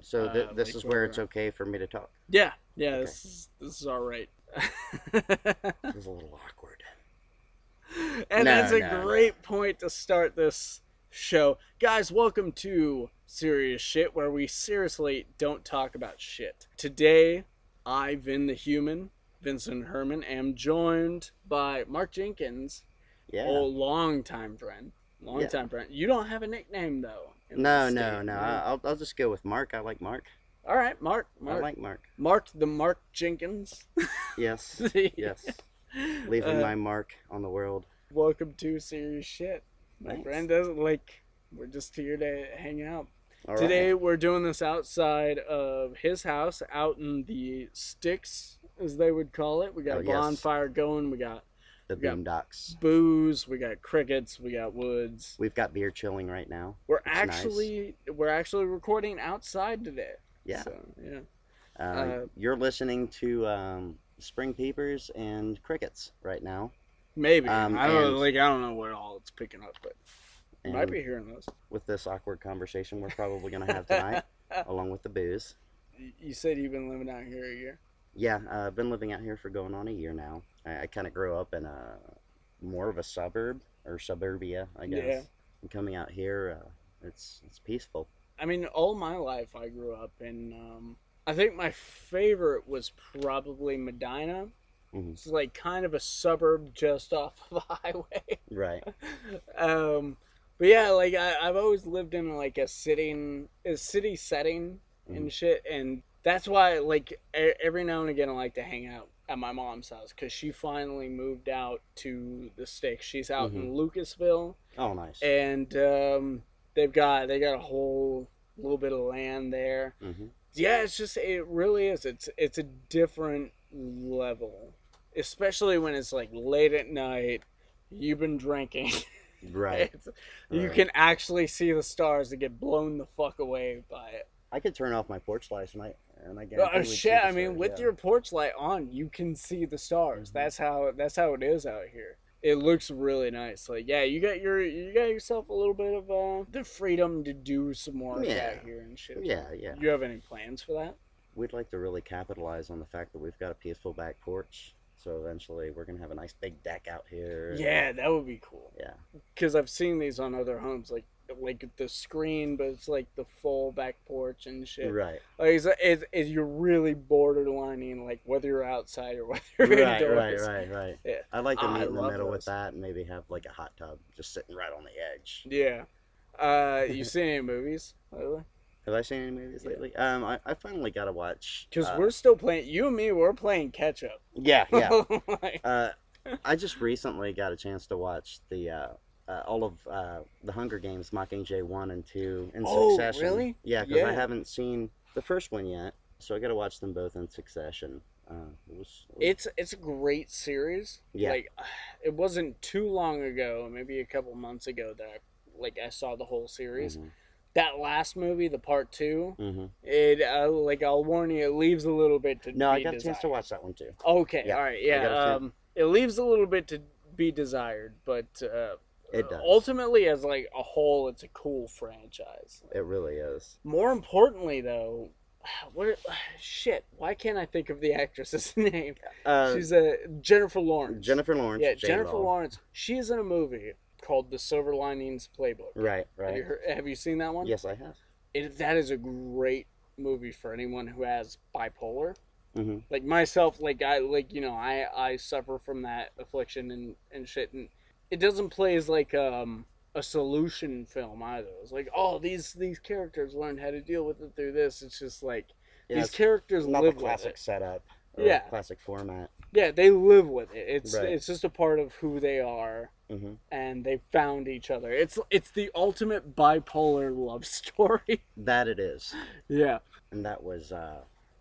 So this is where it's okay for me to talk. Yeah, Okay. this is all right. This is a little awkward. And that's No, a no, no. great point to start this show. Guys, welcome to Serious Shit, where we seriously don't talk about shit. Today, I, Vin the Human, Vincent Herman, am joined by Mark Jenkins, Yeah. old longtime friend. Yeah. Longtime friend. You don't have a nickname, though. No, no, no. I'll just go with Mark. I like Mark. All right, Mark. I like Mark. Mark the Mark Jenkins. Yes. Yes. Leaving my mark on the world. Welcome to Serious Shit. My Thanks. friend doesn't we're just here to hang out. All Today right. we're doing this outside of his house, out in the sticks, as they would call it. We got a yes. bonfire going. We got The boondocks. booze. We got crickets. We got woods. We've got beer chilling right now. We're It's actually recording outside today. Yeah. So, yeah. You're listening to spring peepers and crickets right now. Maybe I don't and- I don't know what all it's picking up, but you might And be hearing those. with this awkward conversation we're probably going to have tonight, along with the booze. You said you've been living out here a year. Yeah, I've been living out here for going on a year now. I kind of grew up in more of a suburb or suburbia, I guess. Yeah. And coming out here, it's peaceful. I mean, all my life I grew up in. I think my favorite was probably Medina. Mhm. It's like kind of a suburb just off of a highway. Right. But yeah, like I've always lived in like a city setting and shit, and that's why like every now and again I like to hang out at my mom's house because she finally moved out to the sticks. She's out in Lucasville, Oh, nice. and they got a whole little bit of land there. Mhm. Yeah, it really is. It's a different level, especially when it's like late at night. You've been drinking. Right. You Right. can actually see the stars that get blown the fuck away by it. I could turn off my porch lights and I guarantee Oh we'd see shit! the I mean, stars, with yeah. your porch light on, you can see the stars. That's how it is out here. It looks really nice. Like, yeah, you got yourself a little bit of the freedom to do some more Yeah. out here and shit. Yeah, yeah. Do you have any plans for that? We'd like to really capitalize on the fact that we've got a peaceful back porch. So eventually we're going to have a nice big deck out here. Yeah, that would be cool. Yeah. Because I've seen these on other homes, like the screen, but it's like the full back porch and shit. Right. Like you're really borderlining, like whether you're outside or whether you're Right, indoors. right. Yeah. I'd like to I meet in the love middle with those. that and maybe have like a hot tub just sitting right on the edge. Yeah. You seen any movies lately? Have I seen any movies Yeah. lately? I finally got to watch. Because we're still playing. You and me, we're playing catch up. Yeah, yeah. Like, I just recently got a chance to watch all of the Hunger Games Mockingjay 1 and 2 in Oh, succession. really? Yeah, because I Yeah. haven't seen the first one yet, so I got to watch them both in succession. it's a great series. Yeah. Like, it wasn't too long ago, maybe a couple months ago, that I saw the whole series. Mhm. That last movie, the part 2, Mhm. it I'll warn you, it leaves a little bit to No, I be got a chance to desired. watch that one too. Okay, Yeah, all right, I got a yeah. chance. It leaves a little bit to be desired, but It does. ultimately, as like a whole, it's a cool franchise. It really is. More importantly, though, shit? Why can't I think of the actress's name? She's Jennifer Lawrence. Jennifer Lawrence. Yeah, J-Lo. Jennifer Lawrence. She's in a movie called The Silver Linings Playbook. Right, right. Have you seen that one? Yes, I have. That is a great movie for anyone who has bipolar. Mhm. Like myself, I suffer from that affliction and shit, and it doesn't play as like a solution film either. It's like, oh, these characters learned how to deal with it through this. It's just like Yeah, these it's characters not the live with classic it. setup. Or Yeah. classic format. Yeah, they live with it. Right. It's just a part of who they are, Mhm. and they found each other. It's the ultimate bipolar love story. That it is, Yeah, and that was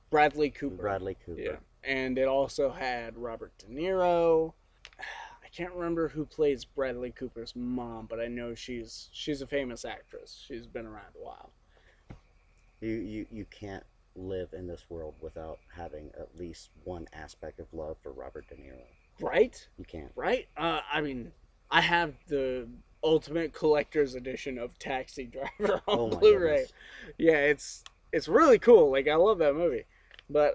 Bradley Cooper. Bradley Cooper. Yeah, and it also had Robert De Niro. I can't remember who plays Bradley Cooper's mom, but I know she's a famous actress. She's been around a while. You can't live in this world without having at least one aspect of love for Robert De Niro. Right? You can't. Right? I mean, I have the ultimate collector's edition of Taxi Driver on Oh my Blu-ray. goodness. Yeah, It's really cool. Like, I love that movie. But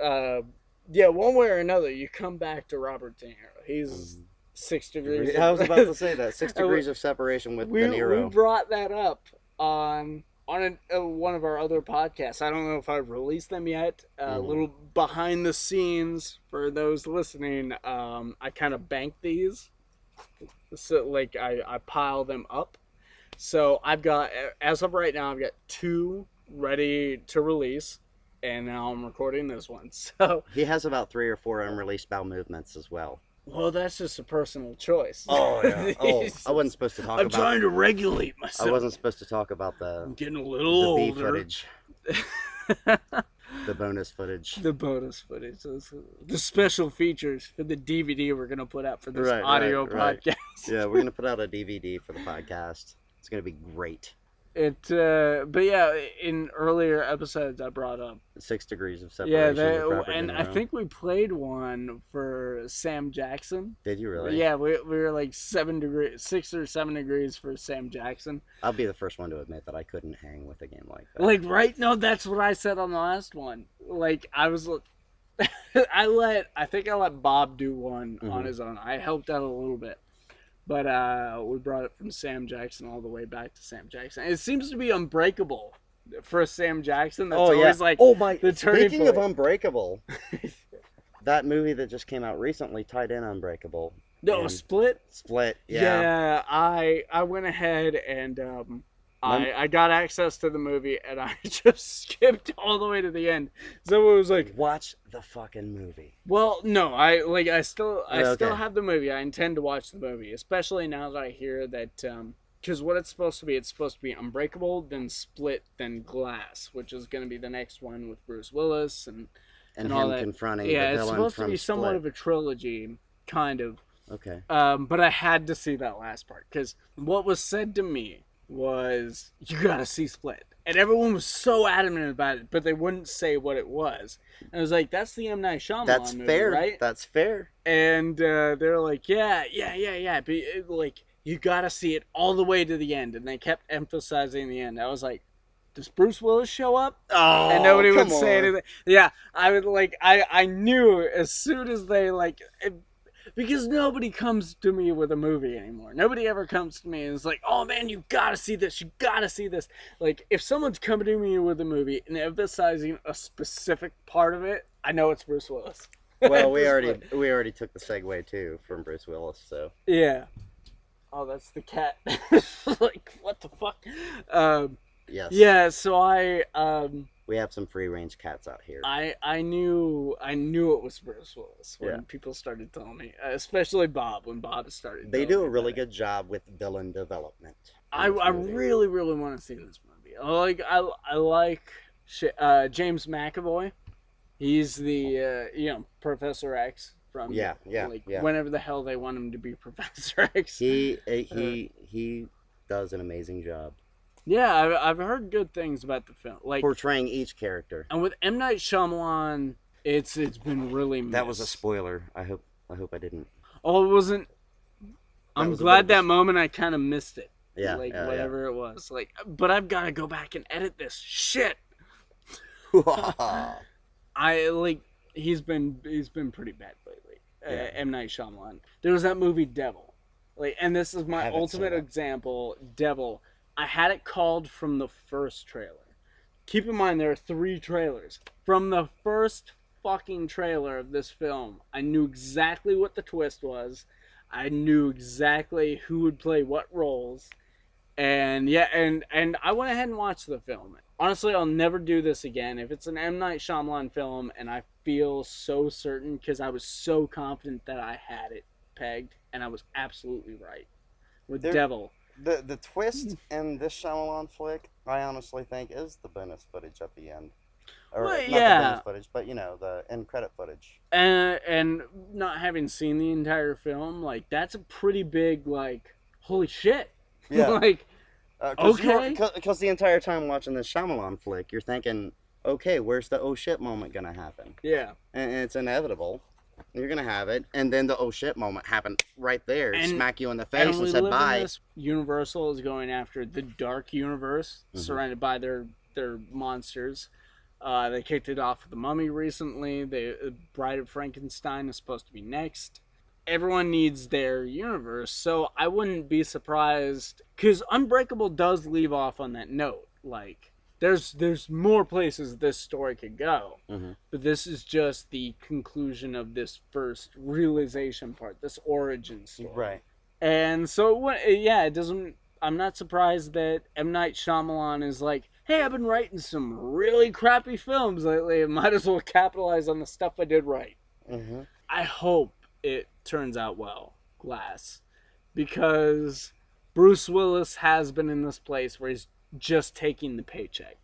yeah, one way or another, you come back to Robert De Niro. He's 6 degrees. I was about to say that 6 degrees of separation with De Niro. We brought that up on one of our other podcasts. I don't know if I've released them yet. A little behind the scenes for those listening. I kind of bank these, so like I pile them up. So I've got, as of right now, I've got 2 ready to release, and now I'm recording this one. So he has about 3 or 4 unreleased bowel movements as well. Well, that's just a personal choice. Oh, yeah. Oh, I wasn't supposed to talk about... I'm trying to regulate myself. I wasn't supposed to talk about I'm getting a little older. B footage. The bonus footage. The bonus footage. The special features for the DVD we're going to put out for this audio podcast. Yeah, we're going to put out a DVD for the podcast. It's going to be great. But yeah, in earlier episodes I brought up 6 degrees of separation. Yeah, and I think we played one for Sam Jackson. Did you really? Yeah, we were like 6 or 7 degrees for Sam Jackson. I'll be the first one to admit that I couldn't hang with a game like that. Like, right? No, that's what I said on the last one. Like, I was, I think I let Bob do one on his own. I helped out a little bit. But we brought it from Sam Jackson all the way back to Sam Jackson. It seems to be unbreakable for Sam Jackson. That's always like the turning Speaking of Unbreakable, that movie that just came out recently tied in Unbreakable. No, Split? Split, yeah. Yeah, I went ahead and I got access to the movie and I just skipped all the way to the end. So it was like, watch the fucking movie. Well, no, I still have the movie. I intend to watch the movie, especially now that I hear that because what it's supposed to be Unbreakable, then Split, then Glass, which is going to be the next one with Bruce Willis and all him that. Confronting the villain. It's supposed to be Split. somewhat of a trilogy, kind of. Okay. But I had to see that last part because what was said to me was, you gotta see Split. And everyone was so adamant about it, but they wouldn't say what it was. And I was like, that's the M. Night Shyamalan movie, fair, right? That's fair. And they're like, yeah. But like, you gotta see it all the way to the end. And they kept emphasizing the end. I was like, does Bruce Willis show up? Oh, and nobody would say anything. Yeah, I would like, I knew as soon as they like... Because nobody comes to me with a movie anymore. Nobody ever comes to me and is like, oh man, you gotta see this, you gotta see this. Like, if someone's coming to me with a movie and emphasizing a specific part of it, I know it's Bruce Willis. Well, we already took the segue too from Bruce Willis, so. Yeah. Oh, that's the cat. Like, what the fuck? Yes. Yeah, so we have some free-range cats out here. I knew it was Bruce Willis when people started telling me, especially Bob, when Bob started. They do a really good job with villain development. I really, really want to see this movie. I like James McAvoy. He's the Professor X from whenever the hell they want him to be Professor X. He does an amazing job. Yeah, I've heard good things about the film, like portraying each character. And with M. Night Shyamalan, it's been really missed. That was a spoiler. I hope I didn't. Oh, it wasn't. I'm glad that moment I kind of missed it. Yeah, whatever it was. Like, but I've got to go back and edit this shit. He's been pretty bad lately. M. Night Shyamalan. There was that movie Devil, and this is my ultimate example. Devil. I had it called from the first trailer. Keep in mind, there are 3 trailers. From the first fucking trailer of this film, I knew exactly what the twist was. I knew exactly who would play what roles. And and I went ahead and watched the film. Honestly, I'll never do this again. If it's an M. Night Shyamalan film and I feel so certain, because I was so confident that I had it pegged, and I was absolutely right. With Devil. The twist in this Shyamalan flick, I honestly think, is the bonus footage at the end. Or not the bonus footage, but the end credit footage. And not having seen the entire film, that's a pretty big, holy shit. Yeah. Okay. Because the entire time watching this Shyamalan flick, you're thinking, okay, where's the oh shit moment gonna happen? Yeah. And it's inevitable. You're gonna have it, and then the oh shit moment happened right there, smack you in the face, and said bye. Universal is going after the dark universe, surrounded by their monsters. They kicked it off with The Mummy recently. Bride of Frankenstein is supposed to be next. Everyone needs their universe, so I wouldn't be surprised, because Unbreakable does leave off on that note. Like, there's more places this story could go, but this is just the conclusion of this first realization part, this origin story. Right. And so, yeah, it doesn't. I'm not surprised that M. Night Shyamalan is like, hey, I've been writing some really crappy films lately. I might as well capitalize on the stuff I did right. I hope it turns out well, Glass, because Bruce Willis has been in this place where he's just taking the paycheck.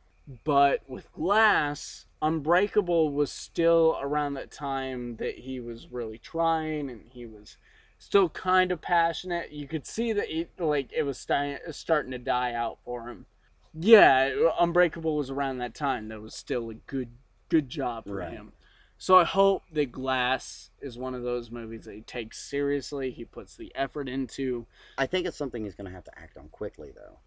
But with Glass, Unbreakable was still around that time that he was really trying, and he was still kind of passionate. You could see that it was starting to die out for him. Yeah, Unbreakable was around that time. That was still a good job for him. So I hope that Glass is one of those movies that he takes seriously, he puts the effort into. I think it's something he's going to have to act on quickly, though.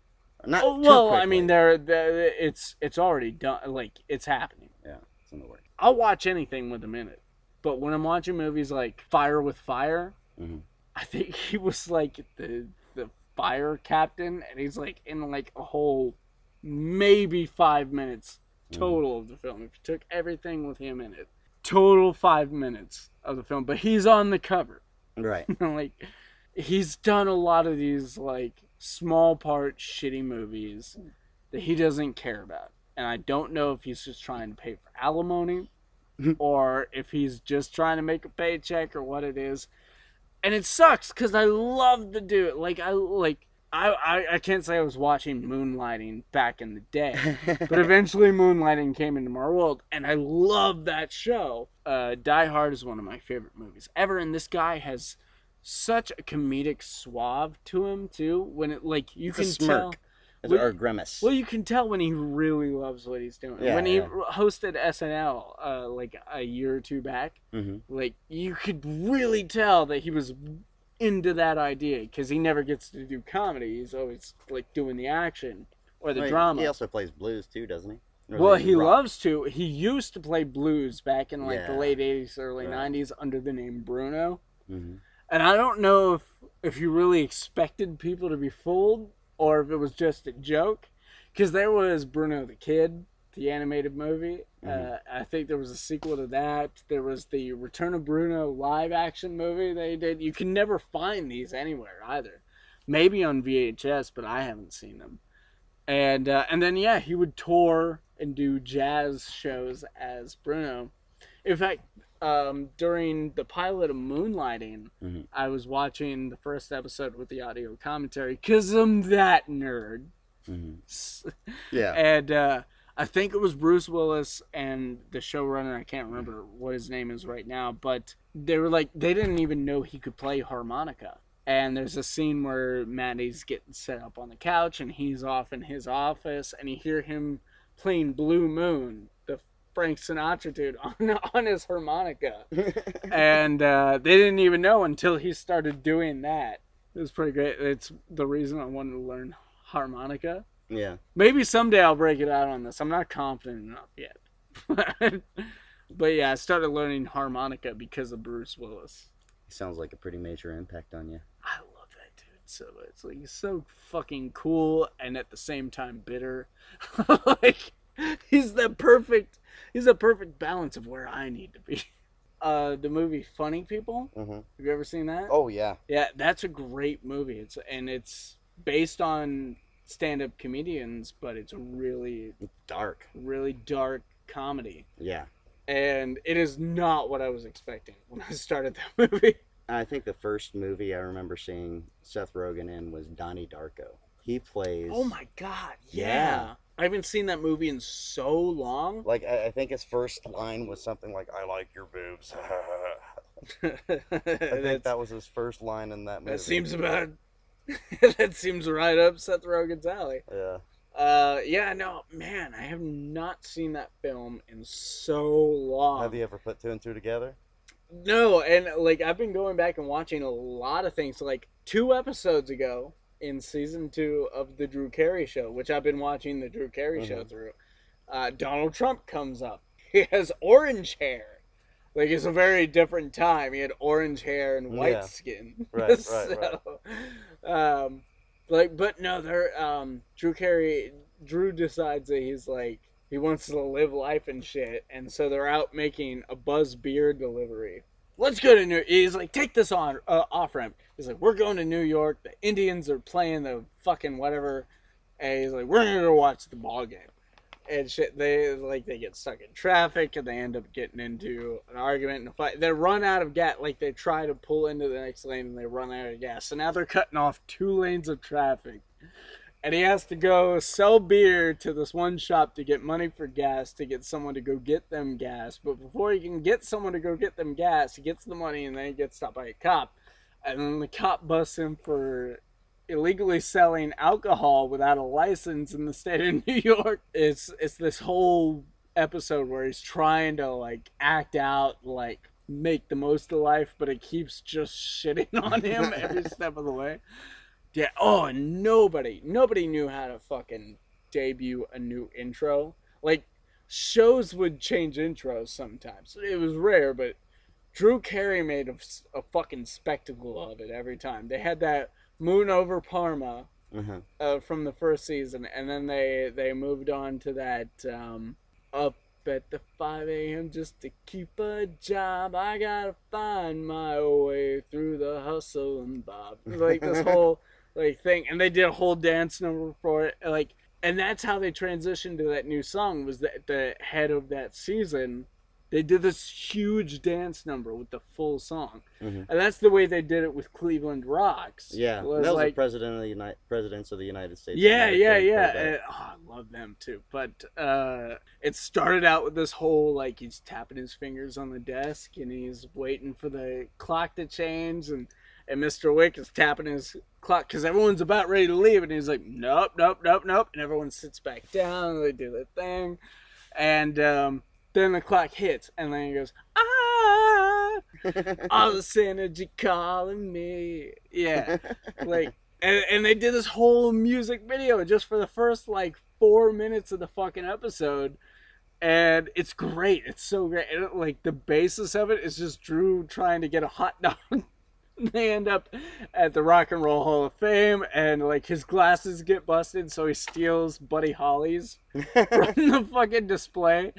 Not too quickly. I mean, it's already done. Like, it's happening. Yeah, it's in the works. I'll watch anything with him in it. But when I'm watching movies like Fire with Fire, I think he was like the fire captain, and he's like in like a whole maybe 5 minutes total of the film. If you took everything with him in it. Total 5 minutes of the film, but he's on the cover. Right. Like, he's done a lot of these, like, small part shitty movies that he doesn't care about. And I don't know if he's just trying to pay for alimony or if he's just trying to make a paycheck or what it is. And it sucks because I love the dude. I can't say I was watching Moonlighting back in the day, but eventually Moonlighting came into my world, and I love that show. Die Hard is one of my favorite movies ever, and this guy has such a comedic suave to him too. When it you can tell, or a grimace. Well, you can tell when he really loves what he's doing. Yeah, when he hosted SNL like a year or two back, like you could really tell that he was into that idea, because he never gets to do comedy. He's always like doing the action or the drama. He also plays blues too, doesn't he? Well, he loves to. He used to play blues back in the late 80s, early 90s under the name Bruno. And I don't know if you really expected people to be fooled or if it was just a joke, because there was Bruno the Kid, the animated movie. I think there was a sequel to that. There was the Return of Bruno live action movie they did. You can never find these anywhere either. Maybe on VHS, but I haven't seen them. And then he would tour and do jazz shows as Bruno. In fact, during the pilot of Moonlighting, I was watching the first episode with the audio commentary because I'm that nerd. Yeah. And I think it was Bruce Willis and the showrunner, I can't remember what his name is right now, but they were like, they didn't even know he could play harmonica. And there's a scene where Maddie's getting set up on the couch and he's off in his office, and you hear him playing Blue Moon, the Frank Sinatra dude, on his harmonica. And they didn't even know until he started doing that. It was pretty great. It's the reason I wanted to learn harmonica. Yeah. Maybe someday I'll break it out on this. I'm not confident enough yet. But yeah, I started learning harmonica because of Bruce Willis. He sounds like a pretty major impact on you. I love that dude so much. It's like, he's so fucking cool and at the same time bitter. Like, he's the perfect balance of where I need to be. The movie Funny People. Have you ever seen that? Oh yeah. Yeah, that's a great movie. It's based on stand-up comedians, but it's really dark comedy. Yeah. And it is not what I was expecting when I started that movie. I think the first movie I remember seeing Seth Rogen in was Donnie Darko. He plays... Oh my god, yeah. I haven't seen that movie in so long. Like, I think his first line was something like, "I like your boobs." I think that was his first line in that movie. That seems right up Seth Rogen's alley. Yeah. No, man, I have not seen that film in so long. Have you ever put two and two together? No, and like I've been going back and watching a lot of things. Like 2 episodes ago in season 2 of the Drew Carey Show, which I've been watching the Drew Carey Show through. Donald Trump comes up. He has orange hair. Like, it's a very different time. He had orange hair and white skin. Right, so, right. But no, Drew decides that he's like, he wants to live life and shit, and so they're out making a Buzz beer delivery. Let's go to New. He's like, take this on off ramp. He's like, we're going to New York. The Indians are playing the fucking whatever, and he's like, we're gonna go watch the ball game. And shit, they get stuck in traffic, and they end up getting into an argument and a fight. They run out of gas. Like, they try to pull into the next lane, and they run out of gas. So now they're cutting off 2 lanes of traffic. And he has to go sell beer to this one shop to get money for gas, to get someone to go get them gas. But before he can get someone to go get them gas, he gets the money, and then he gets stopped by a cop. And then the cop busts him for illegally selling alcohol without a license in the state of New York. It's this whole episode where he's trying to like act out, like make the most of life, but it keeps just shitting on him every step of the way. Yeah. Oh, and nobody knew how to fucking debut a new intro. Like, shows would change intros sometimes. It was rare, but Drew Carey made a fucking spectacle of it every time. They had that Moon Over Parma from the first season, and then they moved on to that up at the 5 a.m. just to keep a job. I gotta find my way through the hustle and bob. Like, this whole like thing, and they did a whole dance number for it. Like, and that's how they transitioned to that new song. Was that the head of that season? They did this huge dance number with the full song, and that's the way they did it with Cleveland Rocks. Yeah, that was like, the presidents of the United States. Yeah. And, I love them too. But it started out with this whole like he's tapping his fingers on the desk and he's waiting for the clock to change, and Mr. Wick is tapping his clock because everyone's about ready to leave, and he's like, nope, and everyone sits back down and they do their thing, and then the clock hits, and then he goes, all this energy calling me. Yeah. Like, and they did this whole music video just for the first, like, 4 minutes of the fucking episode. And it's great. It's so great. And, like, the basis of it is just Drew trying to get a hot dog. They end up at the Rock and Roll Hall of Fame, and, like, his glasses get busted, so he steals Buddy Holly's from the fucking display.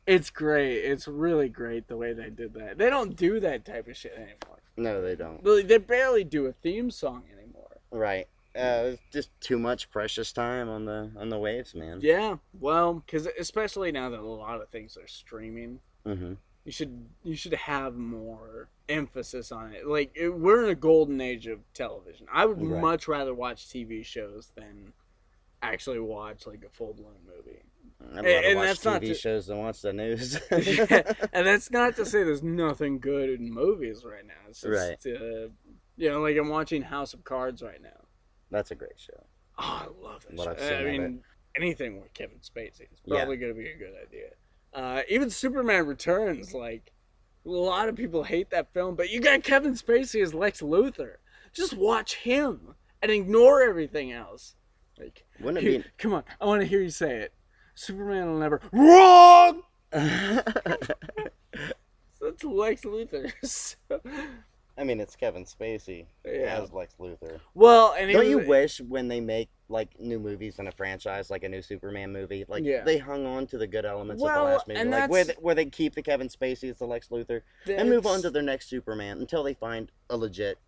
It's great. It's really great the way they did that. They don't do that type of shit anymore. No, they don't. They barely do a theme song anymore. Right. It's just too much precious time on the waves, man. Yeah. Well, because especially now that a lot of things are streaming, you should have more emphasis on it. Like, we're in a golden age of television. I would much rather watch TV shows than actually watch like a full-blown movie. I'd rather watch TV shows than watch the news. Yeah, and that's not to say there's nothing good in movies right now. It's just, like I'm watching House of Cards right now. That's a great show. Oh, I love that show. I mean, anything with Kevin Spacey is probably going to be a good idea. Even Superman Returns, like, a lot of people hate that film, but you got Kevin Spacey as Lex Luthor. Just watch him and ignore everything else. Like, wouldn't it be... Come on, I want to hear you say it. Superman will never... Wrong! That's Lex Luthor. I mean, it's Kevin Spacey as Lex Luthor. Well, and don't you wish when they make like new movies in a franchise, like a new Superman movie, like they hung on to the good elements of the last movie, like where they keep the Kevin Spacey as the Lex Luthor and move on to their next Superman until they find a legit.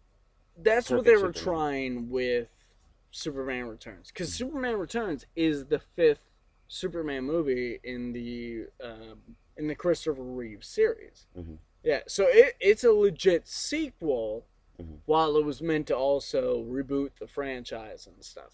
That's what they were trying with Superman Returns, because Superman Returns is the 5th Superman movie in the Christopher Reeve series. Yeah, so it's a legit sequel, while it was meant to also reboot the franchise and stuff.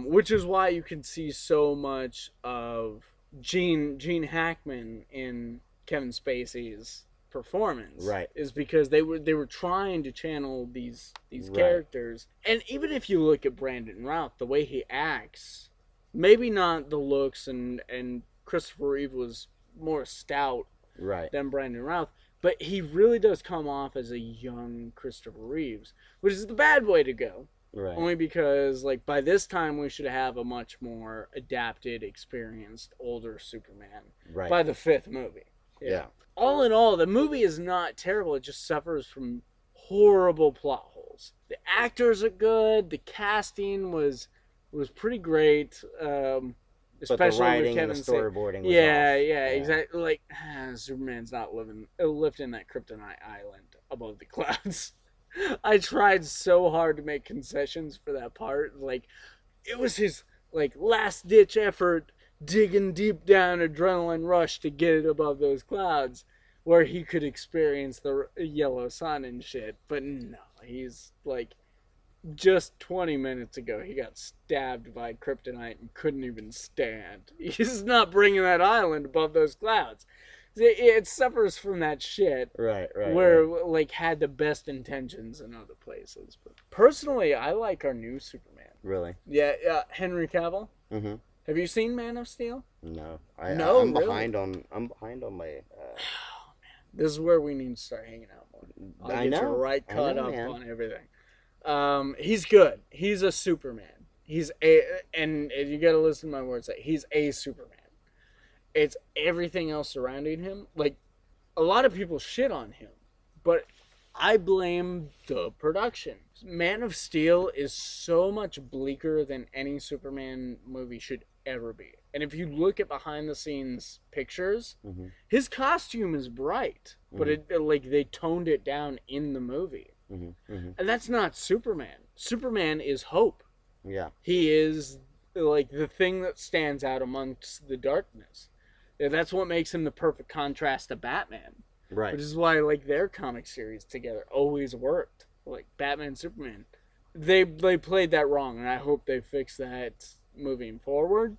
Which is why you can see so much of Gene Hackman in Kevin Spacey's performance. Right. Is because they were trying to channel these characters. And even if you look at Brandon Routh, the way he acts, maybe not the looks, and Christopher Reeve was more stout than Brandon Routh, but he really does come off as a young Christopher Reeves, which is the bad way to go. Right. Only because, like, by this time we should have a much more adapted, experienced, older Superman. Right. By the 5th movie. Yeah. All in all, the movie is not terrible. It just suffers from horrible plot holes. The actors are good. The casting was pretty great. Especially but the writing with Kevin and the storyboarding was yeah, exactly. Like, Superman's not lifting that kryptonite island above the clouds. I tried so hard to make concessions for that part. Like, it was his, like, last-ditch effort, digging deep down, adrenaline rush to get it above those clouds where he could experience the yellow sun and shit. But no, he's, like, just 20 minutes ago, he got stabbed by kryptonite and couldn't even stand. He's not bringing that island above those clouds. It suffers from that shit. Right. Where, like, had the best intentions in other places. But personally, I like our new Superman. Really? Yeah, Henry Cavill. Mm-hmm. Have you seen Man of Steel? No. I'm behind on my... This is where we need to start hanging out more. I'll get you right caught up on everything. He's good. He's a Superman. And you gotta listen to my words. He's a Superman. It's everything else surrounding him. Like, a lot of people shit on him, but I blame the production. Man of Steel is so much bleaker than any Superman movie should ever be. And if you look at behind the scenes pictures, his costume is bright, but they toned it down in the movie. And that's not Superman. Superman is hope. Yeah. He is, like, the thing that stands out amongst the darkness. That's what makes him the perfect contrast to Batman. Right. Which is why, like, their comic series together always worked. Like, Batman and Superman. They played that wrong, and I hope they fix that moving forward.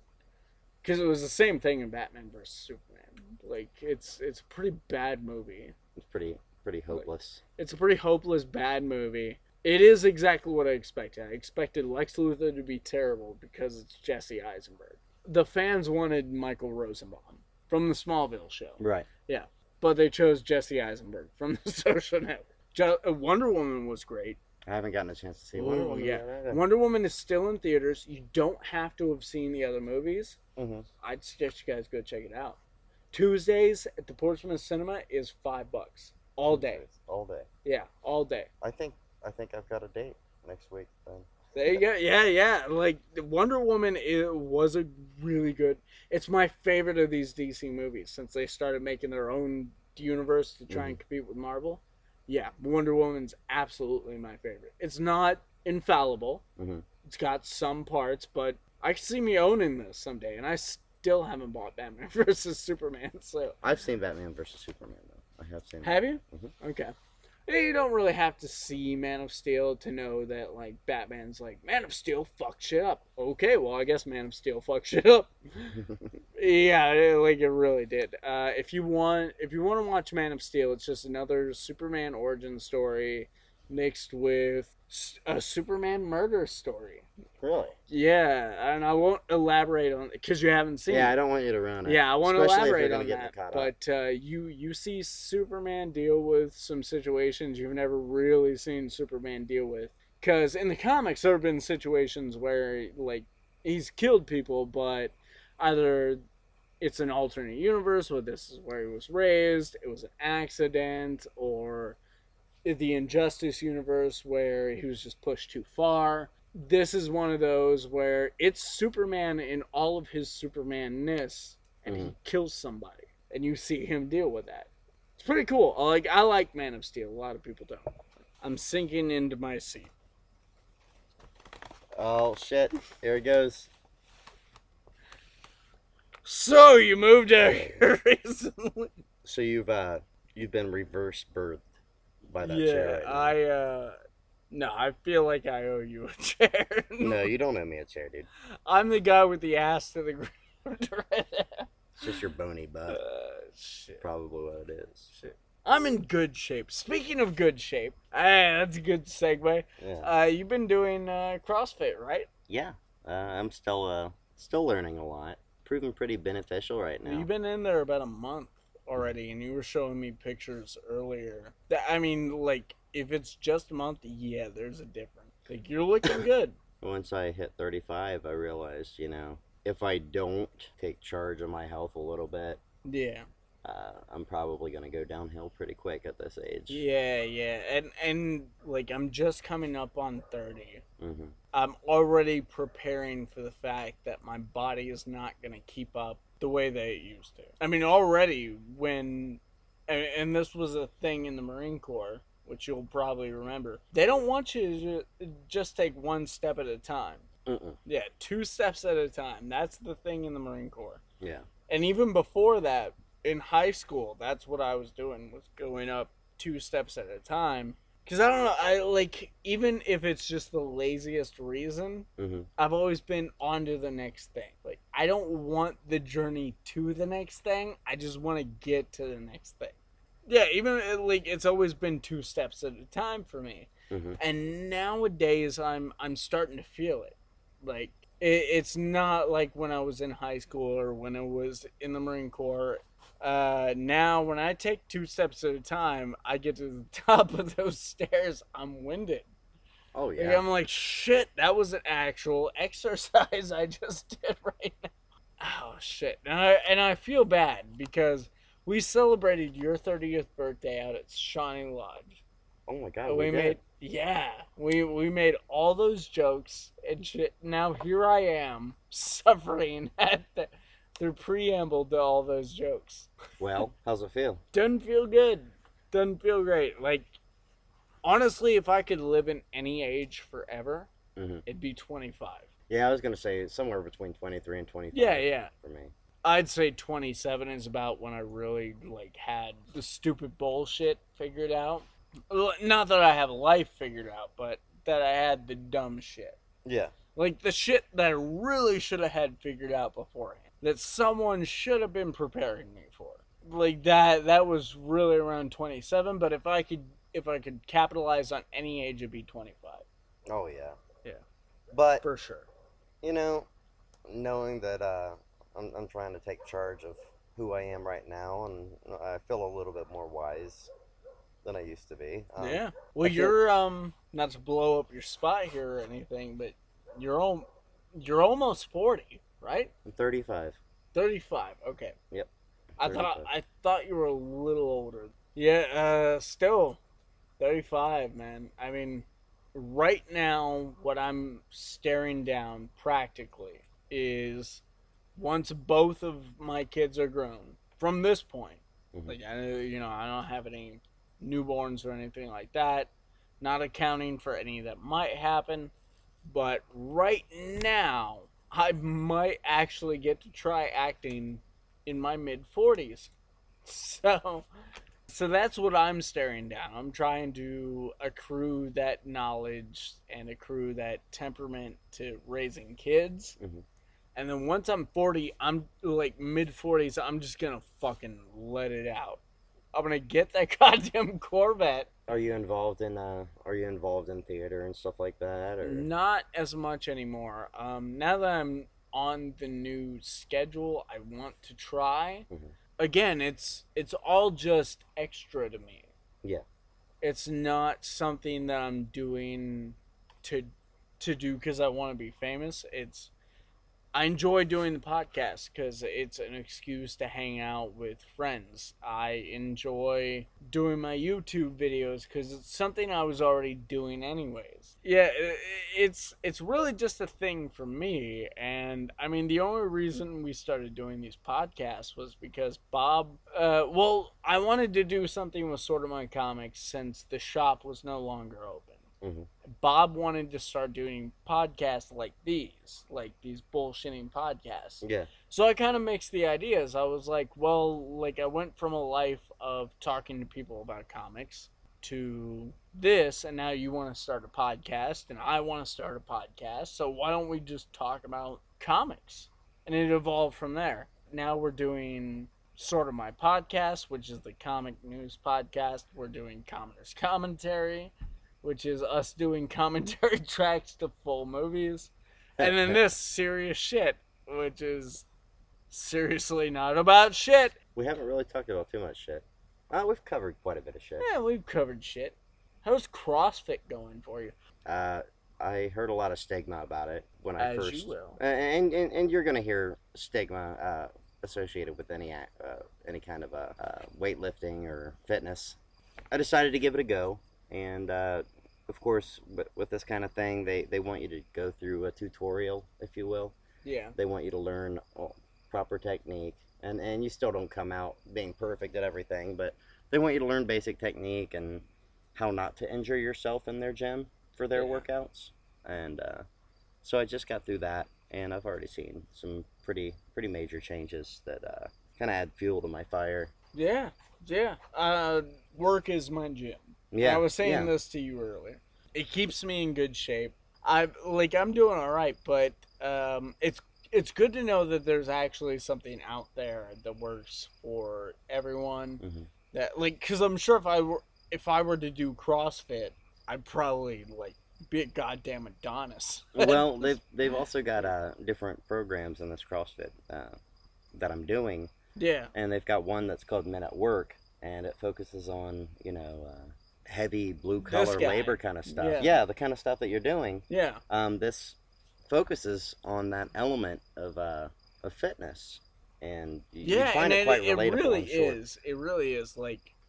Because it was the same thing in Batman vs. Superman. Like, it's a pretty bad movie. It's pretty hopeless. Like, it's a pretty hopeless, bad movie. It is exactly what I expected. I expected Lex Luthor to be terrible because it's Jesse Eisenberg. The fans wanted Michael Rosenbaum from the Smallville show. Right. Yeah. But they chose Jesse Eisenberg from the Social Network. Wonder Woman was great. I haven't gotten a chance to see Wonder Woman. Yeah. Wonder Woman is still in theaters. You don't have to have seen the other movies. I'd suggest you guys go check it out. Tuesdays at the Portsmouth Cinema is $5. All day. All day. Yeah, all day. I think I've got a date next week then. There you go. Yeah. Like, Wonder Woman was a really good... It's my favorite of these DC movies since they started making their own universe to try and compete with Marvel. Yeah, Wonder Woman's absolutely my favorite. It's not infallible. It's got some parts, but I can see me owning this someday, and I still haven't bought Batman vs. Superman. So I've seen Batman vs. Superman, though. I have seen it. Have you? Okay. You don't really have to see Man of Steel to know that, like, Batman's like, Man of Steel fucked shit up. Okay, well, I guess Man of Steel fucked shit up. Yeah, it really did. If you want to watch Man of Steel, it's just another Superman origin story mixed with a Superman murder story. Really? Yeah, and I won't elaborate on it because you haven't seen it. Yeah, I don't want you to ruin it. Yeah, I want to elaborate on that. But you see Superman deal with some situations you've never really seen Superman deal with. Because in the comics, there have been situations where, like, he's killed people, but either it's an alternate universe where this is where he was raised, it was an accident, or the Injustice universe where he was just pushed too far. This is one of those where it's Superman in all of his Superman-ness, and he kills somebody, and you see him deal with that. It's pretty cool. I like Man of Steel. A lot of people don't. I'm sinking into my seat. Oh shit! Here it goes. So you moved out here recently? So you've been reverse birthed by that chair. Yeah, no, I feel like I owe you a chair. No, you don't owe me a chair, dude. I'm the guy with the ass to the ground right now. It's just your bony butt. Shit. Probably what it is. Shit. I'm in good shape. Speaking of good shape, that's a good segue. Yeah. You've been doing CrossFit, right? Yeah. I'm still learning a lot. Proving pretty beneficial right now. You've been in there about a month already, and you were showing me pictures earlier. I mean, like, if it's just a month, yeah, there's a difference. Like, you're looking good. Once I hit 35, I realized, if I don't take charge of my health a little bit, yeah, I'm probably going to go downhill pretty quick at this age. Yeah. And like, I'm just coming up on 30. Mm-hmm. I'm already preparing for the fact that my body is not going to keep up the way that it used to. I mean, already and this was a thing in the Marine Corps, which you'll probably remember. They don't want you to just take one step at a time. Yeah, 2 steps at a time. That's the thing in the Marine Corps. Yeah. And even before that, in high school, that's what I was doing, was going up 2 steps at a time. Because I don't know, even if it's just the laziest reason, I've always been on to the next thing. Like, I don't want the journey to the next thing. I just want to get to the next thing. Yeah, even, it's always been 2 steps at a time for me. And nowadays, I'm starting to feel it. Like, it's not like when I was in high school or when I was in the Marine Corps. Now, when I take 2 steps at a time, I get to the top of those stairs, I'm winded. Oh, yeah. Like, I'm like, shit, that was an actual exercise I just did right now. Oh, shit. And I feel bad because we celebrated your 30th birthday out at Shawnee Lodge. Oh, my God, we did. We made all those jokes and shit. Now here I am suffering at the preamble to all those jokes. Well, how's it feel? Doesn't feel good. Doesn't feel great. Like, honestly, if I could live in any age forever, it'd be 25. Yeah, I was going to say somewhere between 23 and 25. Yeah. For me. I'd say 27 is about when I really, had the stupid bullshit figured out. Not that I have life figured out, but that I had the dumb shit. Yeah. Like, the shit that I really should have had figured out beforehand. That someone should have been preparing me for. Like, that was really around 27, but if I could capitalize on any age, it'd be 25. Oh, yeah. Yeah. But, for sure. Knowing that I'm trying to take charge of who I am right now, and I feel a little bit more wise than I used to be. Yeah. Well, you're not to blow up your spot here or anything, but you're almost 40, right? I'm 35. 35. Okay. Yep. I thought you were a little older. Yeah. Still, 35, man. I mean, right now, what I'm staring down practically is once both of my kids are grown. From this point, like I don't have any newborns or anything like that, not accounting for any that might happen, but right now I might actually get to try acting in my mid-40s. So that's what I'm staring down. I'm trying to accrue that knowledge and accrue that temperament to raising kids. And then once I'm 40, I'm like mid-40s, I'm just gonna fucking let it out. I'm gonna get that goddamn Corvette. Are you involved in theater and stuff like that, or not as much anymore? Now that I'm on the new schedule, I want to try. Again, it's all just extra to me. Yeah. It's not something that I'm doing to do because I want to be famous. I enjoy doing the podcast because it's an excuse to hang out with friends. I enjoy doing my YouTube videos because it's something I was already doing anyways. Yeah, it's really just a thing for me. And, I mean, the only reason we started doing these podcasts was because Bob... I wanted to do something with Sort of My Comics since the shop was no longer open. Bob wanted to start doing podcasts like these bullshitting podcasts. Yeah. So I kind of mixed the ideas. I was like, I went from a life of talking to people about comics to this, and now you want to start a podcast, and I want to start a podcast. So why don't we just talk about comics? And it evolved from there. Now we're doing Sort of My Podcast, which is the comic news podcast. We're doing Commoner's Commentary, which is us doing commentary tracks to full movies. And then this serious shit, which is seriously not about shit. We haven't really talked about too much shit. We've covered quite a bit of shit. Yeah, we've covered shit. How's CrossFit going for you? I heard a lot of stigma about it when I first. As you will. And you're gonna hear stigma associated with any kind of weightlifting or fitness. I decided to give it a go, and of course, with this kind of thing, they want you to go through a tutorial, if you will. Yeah. They want you to learn proper technique, and you still don't come out being perfect at everything, but they want you to learn basic technique and how not to injure yourself in their gym for their workouts. And so I just got through that, and I've already seen some pretty major changes that kind of add fuel to my fire. Yeah. Work is my gym. Yeah. I was saying this to you earlier. It keeps me in good shape. I'm doing all right, but it's good to know that there's actually something out there that works for everyone. Mm-hmm. That because I'm sure if I were to do CrossFit, I'd probably be a goddamn Adonis. Well, they've also got different programs in this CrossFit that I'm doing. Yeah. And they've got one that's called Men at Work, and it focuses on heavy blue collar labor kind of stuff. Yeah, the kind of stuff that you're doing. Yeah. This focuses on that element of fitness, and you find it quite relatable. It really is.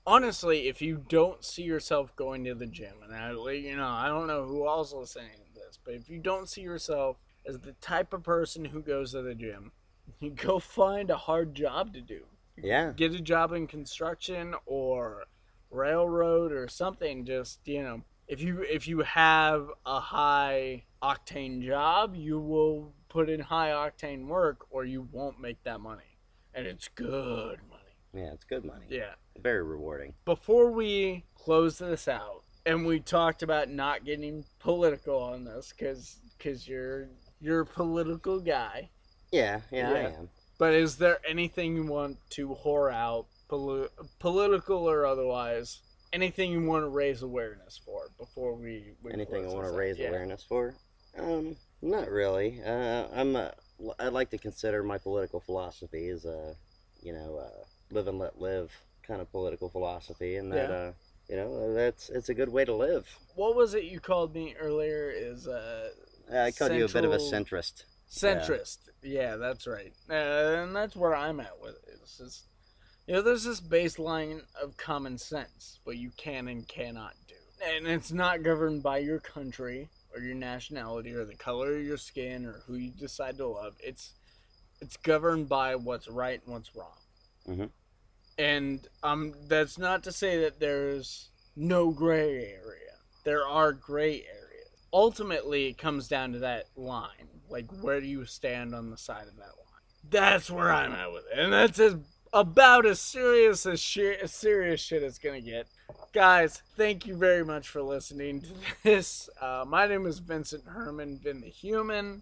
Honestly, if you don't see yourself going to the gym, and I don't know who else is listening to this, but if you don't see yourself as the type of person who goes to the gym, you go find a hard job to do. Yeah. Get a job in construction or railroad or something. Just if you have a high octane job, you will put in high octane work, or you won't make that money, and it's good money. Yeah, it's good money. Yeah. Very rewarding. Before we close this out, and we talked about not getting political on this, because you're a political guy. Yeah, I am. But is there anything you want to whore out, political or otherwise? Anything you want to raise awareness for before we anything I want to raise awareness for? Not really. I'd like to consider my political philosophy as live and let live kind of political philosophy, and that it's a good way to live. What was it you called me earlier? I called you a bit of a centrist. Centrist, yeah, that's right, and that's where I'm at with it. It's just, there's this baseline of common sense, what you can and cannot do, and it's not governed by your country or your nationality or the color of your skin or who you decide to love. It's governed by what's right and what's wrong. Mm-hmm. And that's not to say that there's no gray area. There are gray areas. Ultimately, it comes down to that line. Where do you stand on the side of that line? That's where I'm at with it. And that's about as serious shit as gonna get. Guys, thank you very much for listening to this. My name is Vincent Herman, Vin The Human.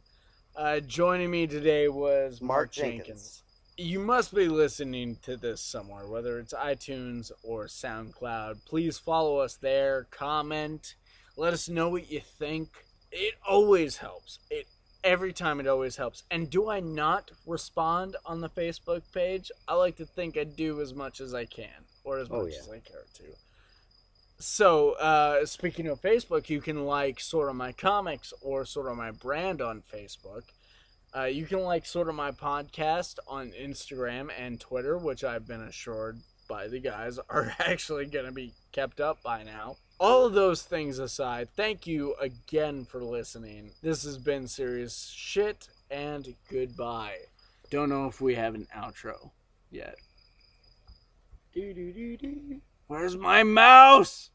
Joining me today was Mark Jenkins. You must be listening to this somewhere, whether it's iTunes or SoundCloud. Please follow us there, comment, let us know what you think. It always helps. Every time it always helps. And do I not respond on the Facebook page? I like to think I do as much as I can, or as much as I care to. So, speaking of Facebook, you can like Sort of My Comics or Sort of My Brand on Facebook. You can like Sort of My Podcast on Instagram and Twitter, which I've been assured by the guys are actually going to be kept up by now. All of those things aside, thank you again for listening. This has been Serious Shit, and goodbye. Don't know if we have an outro yet. Where's my mouse?